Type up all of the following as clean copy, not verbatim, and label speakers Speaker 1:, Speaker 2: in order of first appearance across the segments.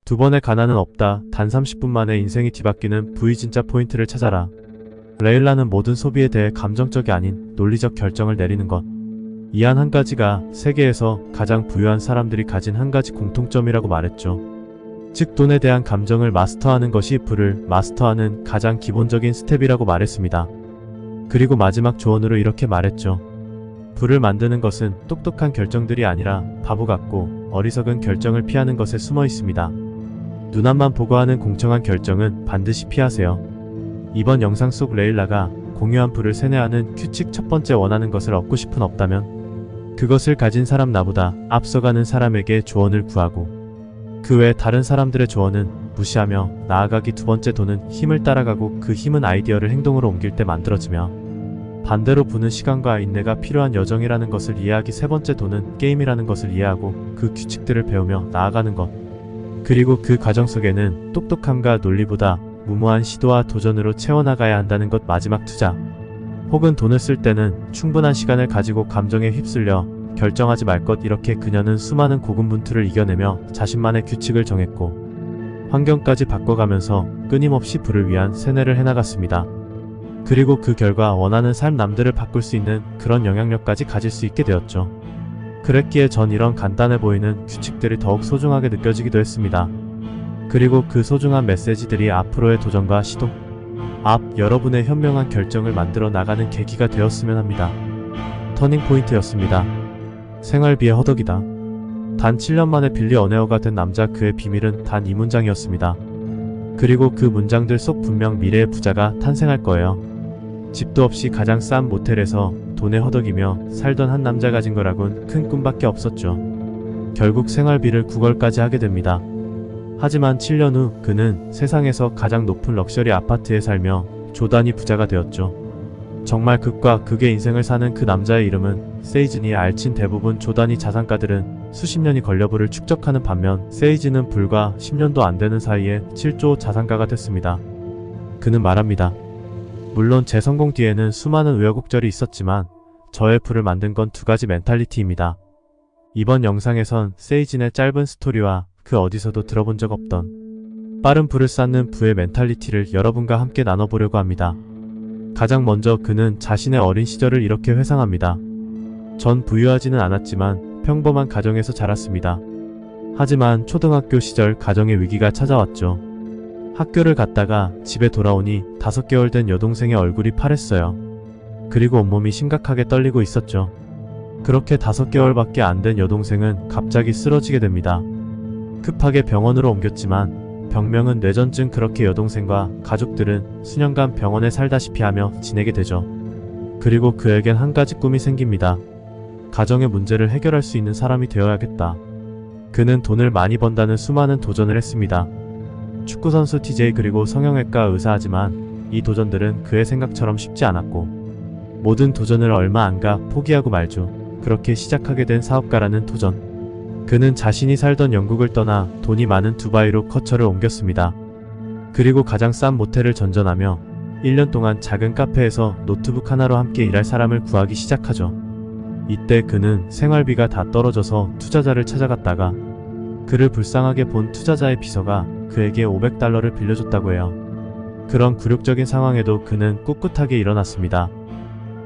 Speaker 1: 두 번의 가난은 없다. 단 30분 만에 인생이 뒤바뀌는 부의 진짜 포인트를 찾아라. 레일라는 모든 소비에 대해 감정적이 아닌 논리적 결정을 내리는 것. 이 안 한 가지가 세계에서 가장 부유한 사람들이 가진 한 가지 공통점이라고 말했죠. 즉 돈에 대한 감정을 마스터하는 것이 부를 마스터하는 가장 기본적인 스텝이라고 말했습니다. 그리고 마지막 조언으로 이렇게 말했죠. 부를 만드는 것은 똑똑한 결정들이 아니라 바보 같고 어리석은 결정을 피하는 것에 숨어 있습니다. 눈앞만 보고 하는 공정한 결정은 반드시 피하세요. 이번 영상 속 레일라가 공유한 부를 세뇌하는 규칙 첫 번째, 원하는 것을 얻고 싶은 없다면 그것을 가진 사람, 나보다 앞서가는 사람에게 조언을 구하고 그 외 다른 사람들의 조언은 무시하며 나아가기. 두 번째, 돈은 힘을 따라가고 그 힘은 아이디어를 행동으로 옮길 때 만들어지며 반대로 부는 시간과 인내가 필요한 여정이라는 것을 이해하기. 세 번째, 돈은 게임이라는 것을 이해하고 그 규칙들을 배우며 나아가는 것. 그리고 그 과정 속에는 똑똑함과 논리보다 무모한 시도와 도전으로 채워나가야 한다는 것. 마지막, 투자. 혹은 돈을 쓸 때는 충분한 시간을 가지고 감정에 휩쓸려 결정하지 말 것. 이렇게 그녀는 수많은 고군분투를 이겨내며 자신만의 규칙을 정했고 환경까지 바꿔가면서 끊임없이 부를 위한 세뇌를 해나갔습니다. 그리고 그 결과 원하는 삶, 남들을 바꿀 수 있는 그런 영향력까지 가질 수 있게 되었죠. 그랬기에 전 이런 간단해 보이는 규칙들이 더욱 소중하게 느껴지기도 했습니다. 그리고 그 소중한 메시지들이 앞으로의 도전과 시도, 여러분의 현명한 결정을 만들어 나가는 계기가 되었으면 합니다. 터닝포인트였습니다. 생활비의 허덕이다. 단 7년 만에 빌리어네어가 된 남자, 그의 비밀은 단 이 문장이었습니다. 그리고 그 문장들 속 분명 미래의 부자가 탄생할 거예요. 집도 없이 가장 싼 모텔에서 돈에 허덕이며 살던 한 남자가 가진 거라곤 큰 꿈밖에 없었죠. 결국 생활비를 구걸까지 하게 됩니다. 하지만 7년 후 그는 세상에서 가장 높은 럭셔리 아파트에 살며 조단위 부자가 되었죠. 정말 극과 극의 인생을 사는 그 남자의 이름은 세이즈니. 알친 대부분 조단위 자산가들은 수십 년이 걸려 부를 축적하는 반면 세이즈는 불과 10년도 안 되는 사이에 7조 자산가가 됐습니다. 그는 말합니다. 물론 제 성공 뒤에는 수많은 우여곡절이 있었지만 저의 부를 만든 건 두 가지 멘탈리티입니다. 이번 영상에선 세이진의 짧은 스토리와 그 어디서도 들어본 적 없던 빠른 부를 쌓는 부의 멘탈리티를 여러분과 함께 나눠보려고 합니다. 가장 먼저 그는 자신의 어린 시절을 이렇게 회상합니다. 전 부유하지는 않았지만 평범한 가정에서 자랐습니다. 하지만 초등학교 시절 가정의 위기가 찾아왔죠. 학교를 갔다가 집에 돌아오니 5개월 된 여동생의 얼굴이 파랬어요. 그리고 온몸이 심각하게 떨리고 있었죠. 그렇게 5개월밖에 안 된 여동생은 갑자기 쓰러지게 됩니다. 급하게 병원으로 옮겼지만 병명은 뇌전증. 그렇게 여동생과 가족들은 수년간 병원에 살다시피 하며 지내게 되죠. 그리고 그에겐 한 가지 꿈이 생깁니다. 가정의 문제를 해결할 수 있는 사람이 되어야겠다. 그는 돈을 많이 번다는 수많은 도전을 했습니다. 축구선수, TJ, 그리고 성형외과 의사하지만 이 도전들은 그의 생각처럼 쉽지 않았고 모든 도전을 얼마 안 가 포기하고 말죠. 그렇게 시작하게 된 사업가라는 도전. 그는 자신이 살던 영국을 떠나 돈이 많은 두바이로 거처를 옮겼습니다. 그리고 가장 싼 모텔을 전전하며 1년 동안 작은 카페에서 노트북 하나로 함께 일할 사람을 구하기 시작하죠. 이때 그는 생활비가 다 떨어져서 투자자를 찾아갔다가 그를 불쌍하게 본 투자자의 비서가 그에게 $500를 빌려줬다고 해요. 그런 굴욕적인 상황에도 그는 꿋꿋하게 일어났습니다.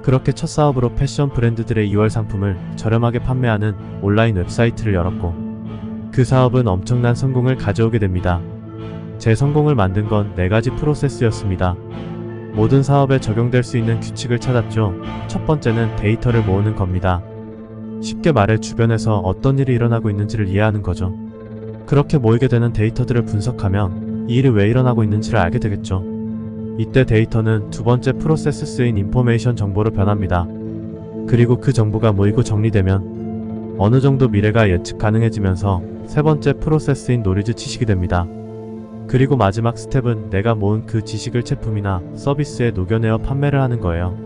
Speaker 1: 그렇게 첫 사업으로 패션 브랜드들의 2월 상품을 저렴하게 판매하는 온라인 웹사이트를 열었고 그 사업은 엄청난 성공을 가져오게 됩니다. 제 성공을 만든 건 4가지 프로세스였습니다. 모든 사업에 적용될 수 있는 규칙을 찾았죠. 첫 번째는 데이터를 모으는 겁니다. 쉽게 말해 주변에서 어떤 일이 일어나고 있는지를 이해하는 거죠. 그렇게 모이게 되는 데이터들을 분석하면 이 일이 왜 일어나고 있는지를 알게 되겠죠. 이때 데이터는 두 번째 프로세스인 인포메이션, 정보로 변합니다. 그리고 그 정보가 모이고 정리되면 어느 정도 미래가 예측 가능해지면서 세 번째 프로세스인 노리즈, 지식이 됩니다. 그리고 마지막 스텝은 내가 모은 그 지식을 제품이나 서비스에 녹여내어 판매를 하는 거예요.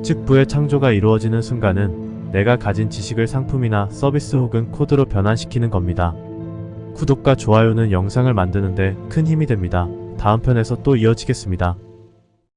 Speaker 1: 즉 부의 창조가 이루어지는 순간은 내가 가진 지식을 상품이나 서비스 혹은 코드로 변환시키는 겁니다. 구독과 좋아요는 영상을 만드는데 큰 힘이 됩니다. 다음 편에서 또 이어지겠습니다.